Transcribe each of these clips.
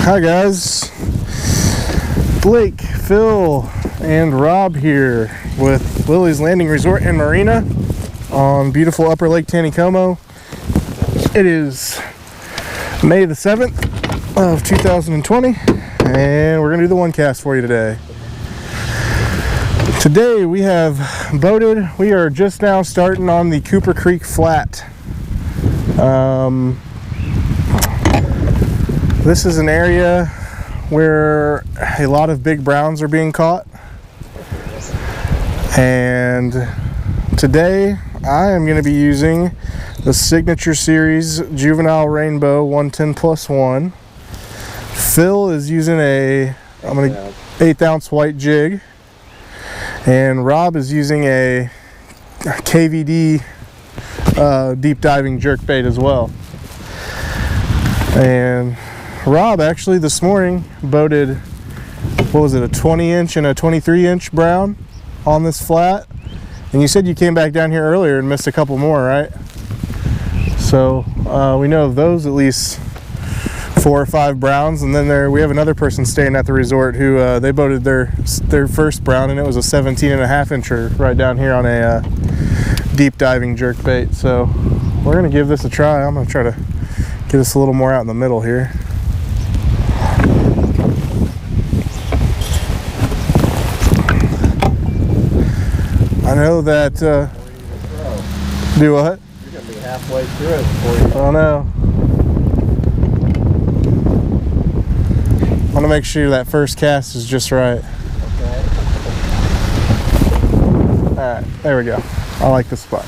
Hi guys, Blake, Phil, and Rob here with Lilleys Landing Resort and Marina on beautiful Upper Lake Taneycomo. It is May the 7th of 2020 and we're going to do the one cast for you today. Today we have boated. We are just now starting on the Cooper Creek Flat. This is an area where a lot of big browns are being caught, and today I am going to be using the Signature Series Juvenile Rainbow 110+1. Phil is using a 1/8 ounce white jig, and Rob is using a KVD deep diving jerkbait as well. And Rob actually this morning boated, what was it, a 20-inch and a 23-inch brown on this flat. And you said you came back down here earlier and missed a couple more, right? So we know of those at least 4 or 5 browns. And then we have another person staying at the resort who they boated their first brown, and it was a 17.5 incher right down here on a deep diving jerkbait. So we're gonna give this a try. I'm gonna try to get us a little more out in the middle here. I know that, do what? You're going to be halfway through it before you... I don't know. I want to make sure that first cast is just right. Okay. Alright, there we go. I like this spot.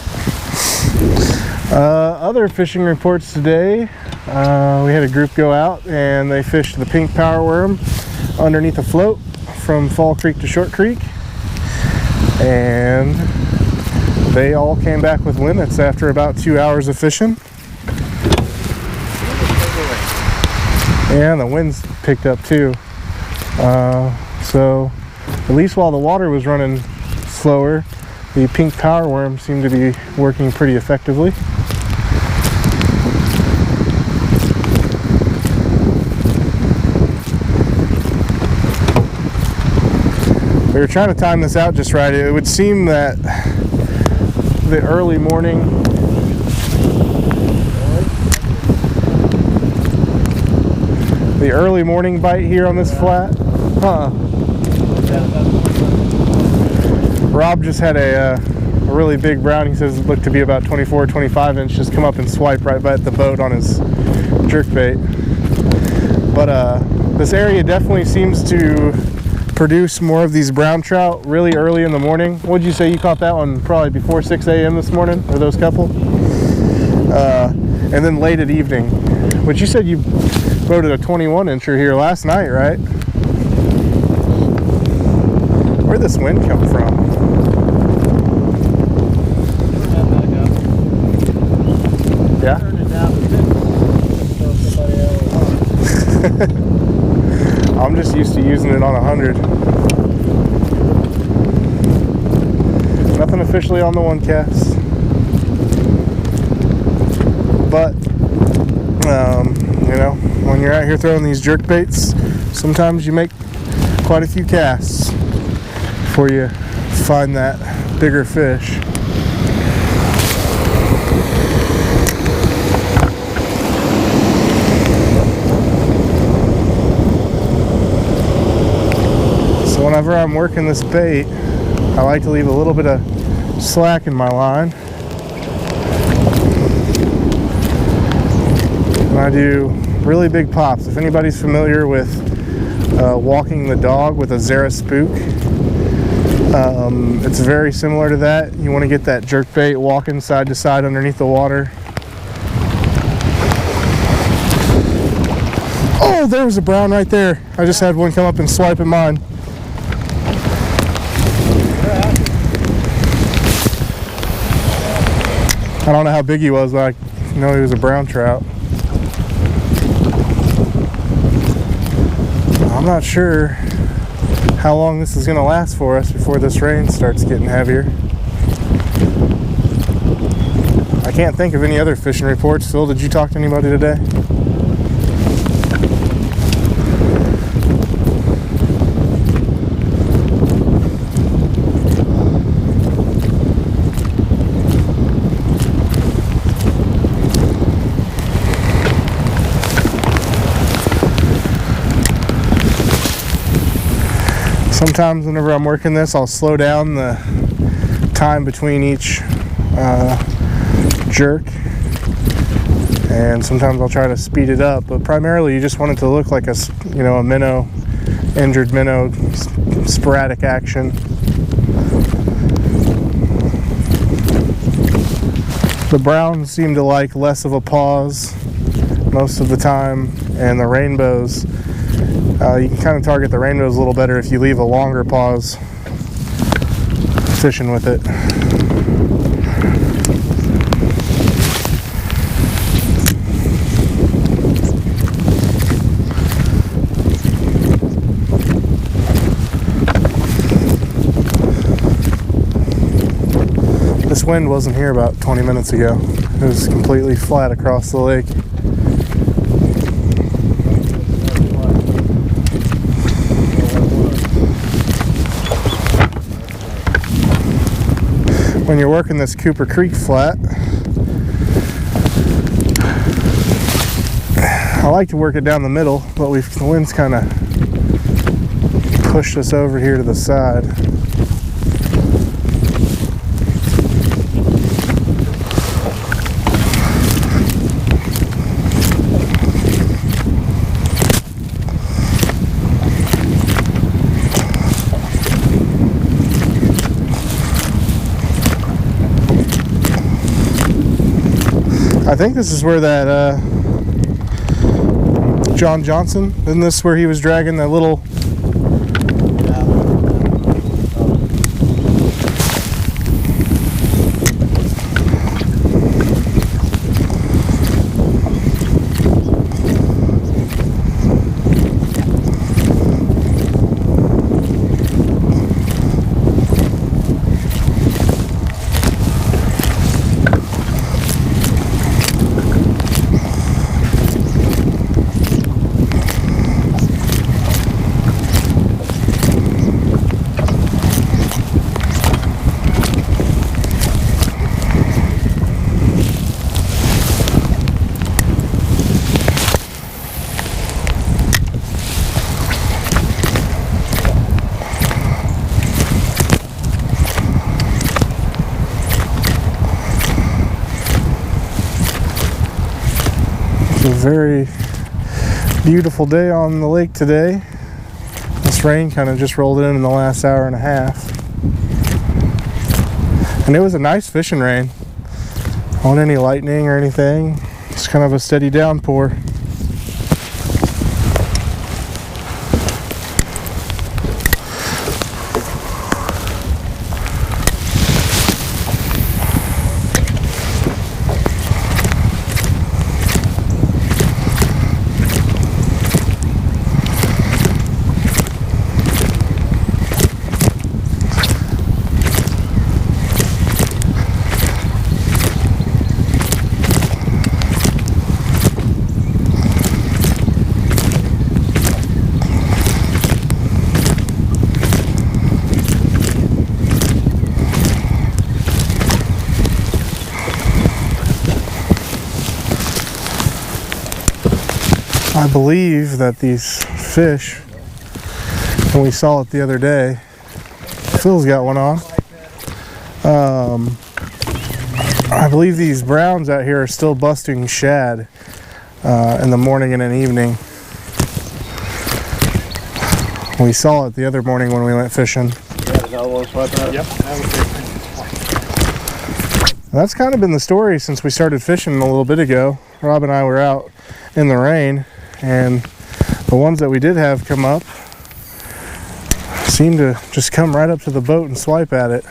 Other fishing reports today. We had a group go out and they fished the pink power worm underneath a float from Fall Creek to Short Creek. And they all came back with limits after about 2 hours of fishing. And the winds picked up too. So at least while the water was running slower, the pink power worm seemed to be working pretty effectively. We were trying to time this out just right. It would seem that the early morning bite here on this flat. Rob just had a really big brown. He says it looked to be about 24, 25 inch. Just come up and swipe right by the boat on his jerkbait. But this area definitely seems to produce more of these brown trout really early in the morning. What'd you say you caught that one probably before 6 a.m. this morning, or those couple? And then late at evening. But you said you boated a 21 incher here last night, right? Where'd this wind come from? Yeah? I'm just used to using it on 100. Nothing officially on the one cast. But, you know, when you're out here throwing these jerk baits, sometimes you make quite a few casts before you find that bigger fish. Whenever I'm working this bait, I like to leave a little bit of slack in my line. And I do really big pops. If anybody's familiar with walking the dog with a Zara spook, it's very similar to that. You want to get that jerkbait walking side to side underneath the water. Oh, there was a brown right there. I just had one come up and swipe at mine. I don't know how big he was, but I know he was a brown trout. I'm not sure how long this is going to last for us before this rain starts getting heavier. I can't think of any other fishing reports. Phil, did you talk to anybody today? Sometimes whenever I'm working this, I'll slow down the time between each jerk, and sometimes I'll try to speed it up, but primarily you just want it to look like a minnow, injured minnow, sporadic action. The browns seem to like less of a pause most of the time, and the rainbows, you can kind of target the rainbows a little better if you leave a longer pause fishing with it. This wind wasn't here about 20 minutes ago. It was completely flat across the lake. When you're working this Cooper Creek flat, I like to work it down the middle, but the wind's kind of pushed us over here to the side. I think this is where that John Johnson, isn't this where he was dragging that little? It's a very beautiful day on the lake today. This rain kind of just rolled in the last hour and a half. And it was a nice fishing rain. Not any lightning or anything. It's kind of a steady downpour. I believe that these fish, and we saw it the other day, Phil's got one on. I believe these browns out here are still busting shad in the morning and an evening. We saw it the other morning when we went fishing. Yep. That's kind of been the story since we started fishing a little bit ago. Rob and I were out in the rain, and the ones that we did have come up seemed to just come right up to the boat and swipe at it.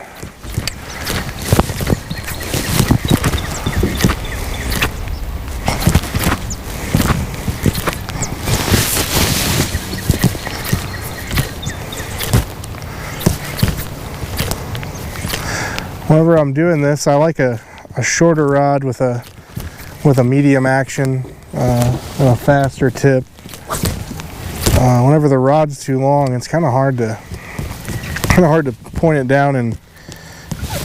Whenever I'm doing this, I like a shorter rod with a medium action, a faster tip. Whenever the rod's too long, it's kind of hard to point it down and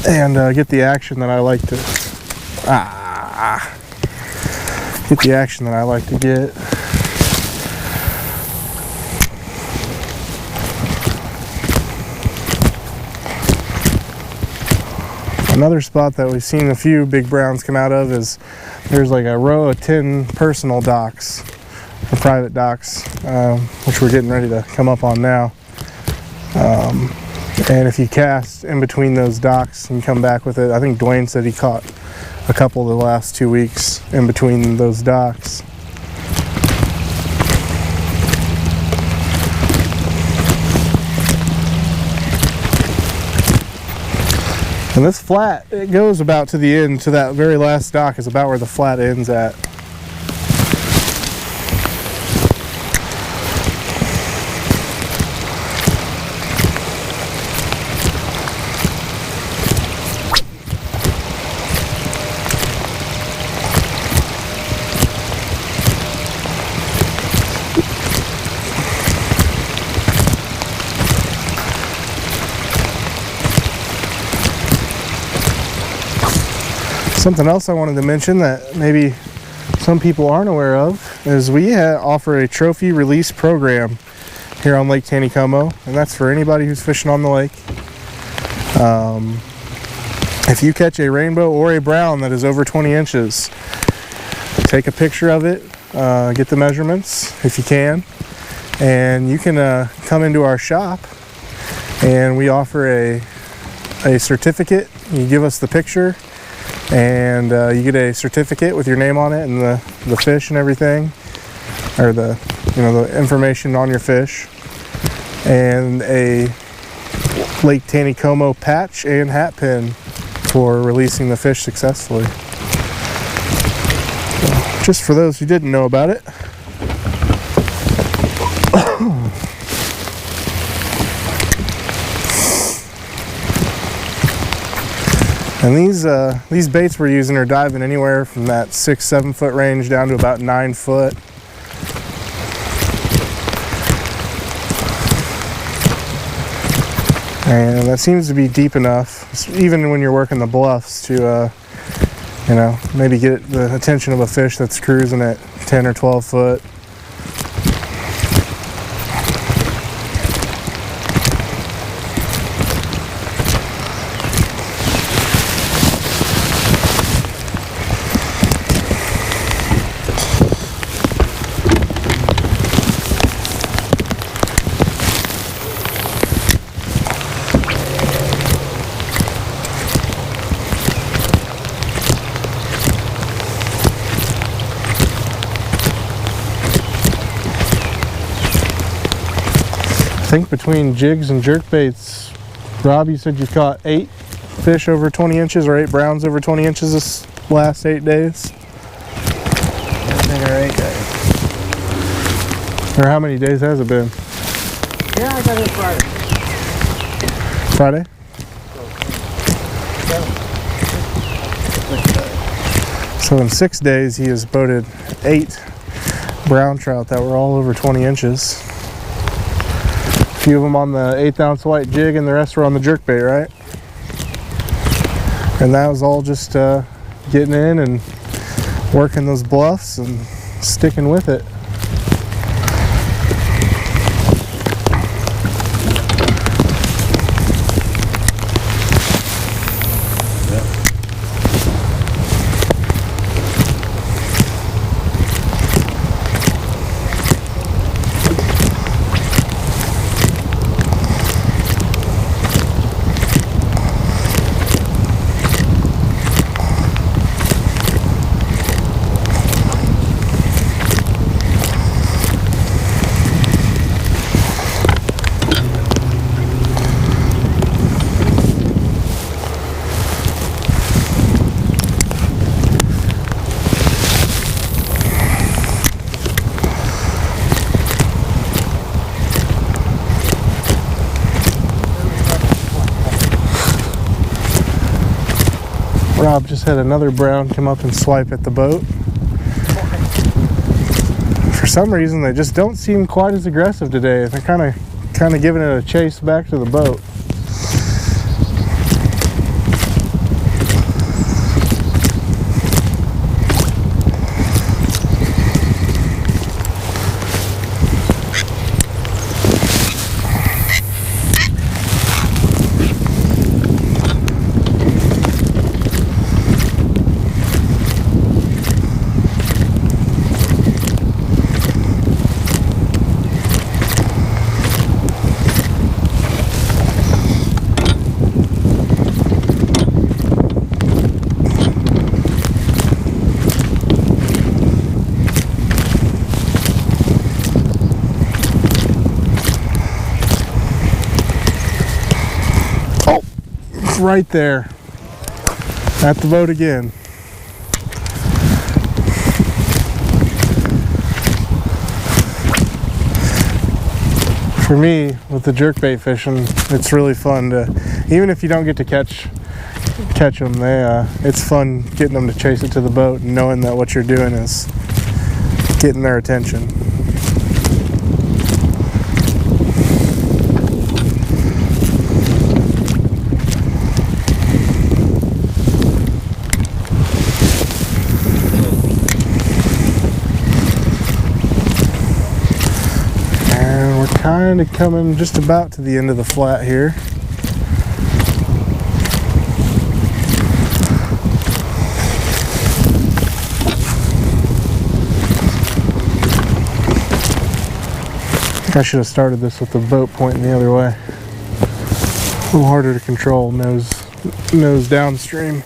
get the action that I like to get. Another spot that we've seen a few big browns come out of is there's like a row of 10 personal docks, or private docks, which we're getting ready to come up on now. And if you cast in between those docks and come back with it, I think Dwayne said he caught a couple the last 2 weeks in between those docks. And this flat, it goes about to the end, to that very last dock is about where the flat ends at. Something else I wanted to mention that maybe some people aren't aware of is we offer a trophy release program here on Lake Taneycomo, and that's for anybody who's fishing on the lake. If you catch a rainbow or a brown that is over 20 inches, take a picture of it, get the measurements if you can, and you can come into our shop and we offer a certificate. You give us the picture and you get a certificate with your name on it and the fish and everything, or the information on your fish, and a Lake Taneycomo patch and hat pin for releasing the fish successfully. So, just for those who didn't know about it. And these baits we're using are diving anywhere from that 6-7 foot range down to about 9 foot. And that seems to be deep enough, even when you're working the bluffs, to maybe get the attention of a fish that's cruising at 10 or 12 foot. I think between jigs and jerkbaits, Rob, you said you caught 8 fish over 20 inches or 8 browns over 20 inches this last 8 days? I think 8 days. Or how many days has it been? Yeah, I got it Friday. Friday? So in 6 days he has boated 8 brown trout that were all over 20 inches. A few of them on the 1/8 ounce white jig and the rest were on the jerkbait, right? And that was all just getting in and working those bluffs and sticking with it. Rob just had another brown come up and swipe at the boat. For some reason, they just don't seem quite as aggressive today. They're kind of giving it a chase back to the boat. right there at the boat again. For me, with the jerkbait fishing, it's really fun to, even if you don't get to catch them, it's fun getting them to chase it to the boat and knowing that what you're doing is getting their attention. Kind of coming just about to the end of the flat here. I think I should have started this with the boat pointing the other way. A little harder to control, nose downstream.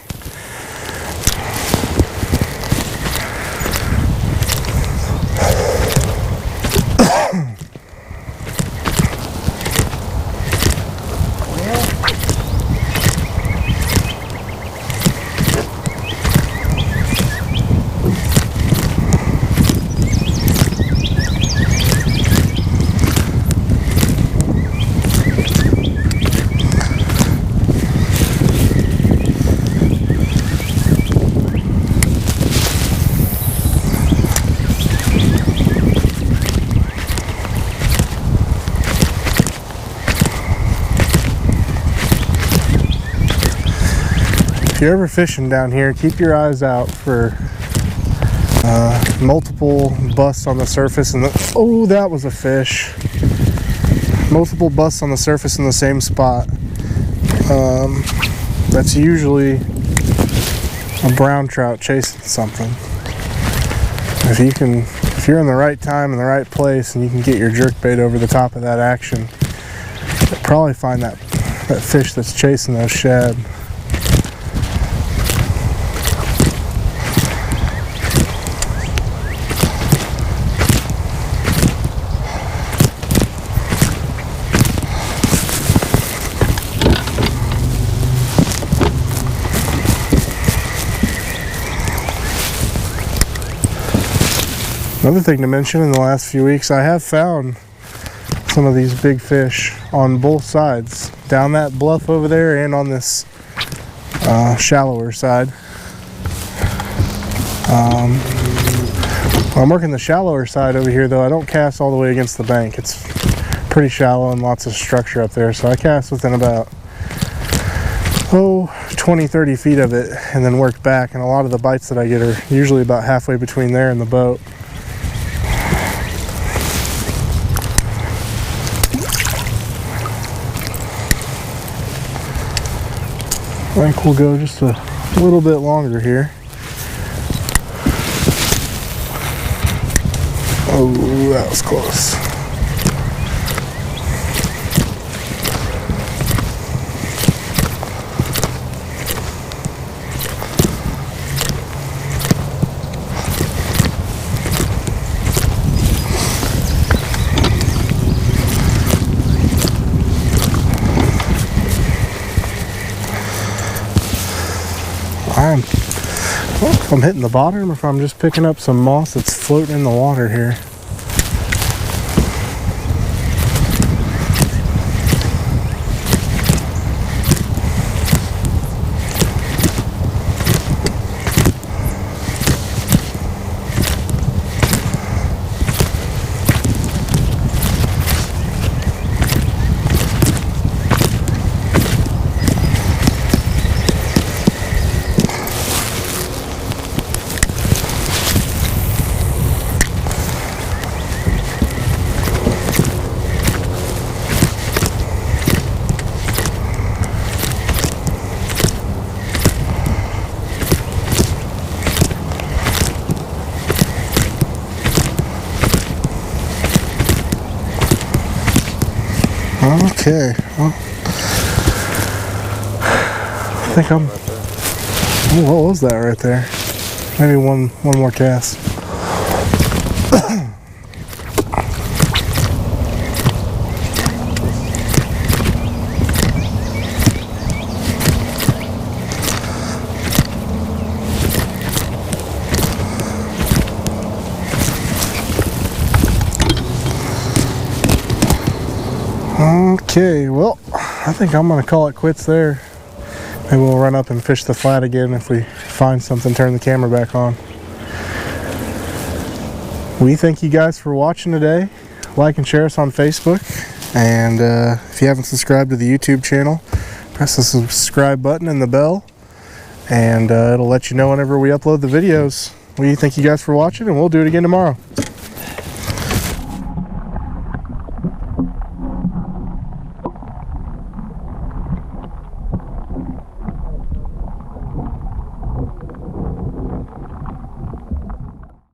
If you're ever fishing down here, keep your eyes out for multiple busts on the surface. And oh, that was a fish. Multiple busts on the surface in the same spot. That's usually a brown trout chasing something. If you're in the right time in the right place and you can get your jerkbait over the top of that action, you'll probably find that fish that's chasing those shad. Another thing to mention, in the last few weeks, I have found some of these big fish on both sides, down that bluff over there and on this shallower side. When I'm working the shallower side over here, though, I don't cast all the way against the bank. It's pretty shallow and lots of structure up there, so I cast within about 20-30 feet of it and then work back, and a lot of the bites that I get are usually about halfway between there and the boat. I think we'll go just a little bit longer here. Oh, that was close. If I'm hitting the bottom or if I'm just picking up some moss that's floating in the water here. Okay, well, I think I'm, oh, what was that right there? Maybe one more cast. Okay, well, I think I'm gonna call it quits there. Maybe we'll run up and fish the flat again. If we find something, turn the camera back on. We thank you guys for watching today. Like and share us on Facebook. And if you haven't subscribed to the YouTube channel, press the subscribe button and the bell. And it'll let you know whenever we upload the videos. We thank you guys for watching, and we'll do it again tomorrow.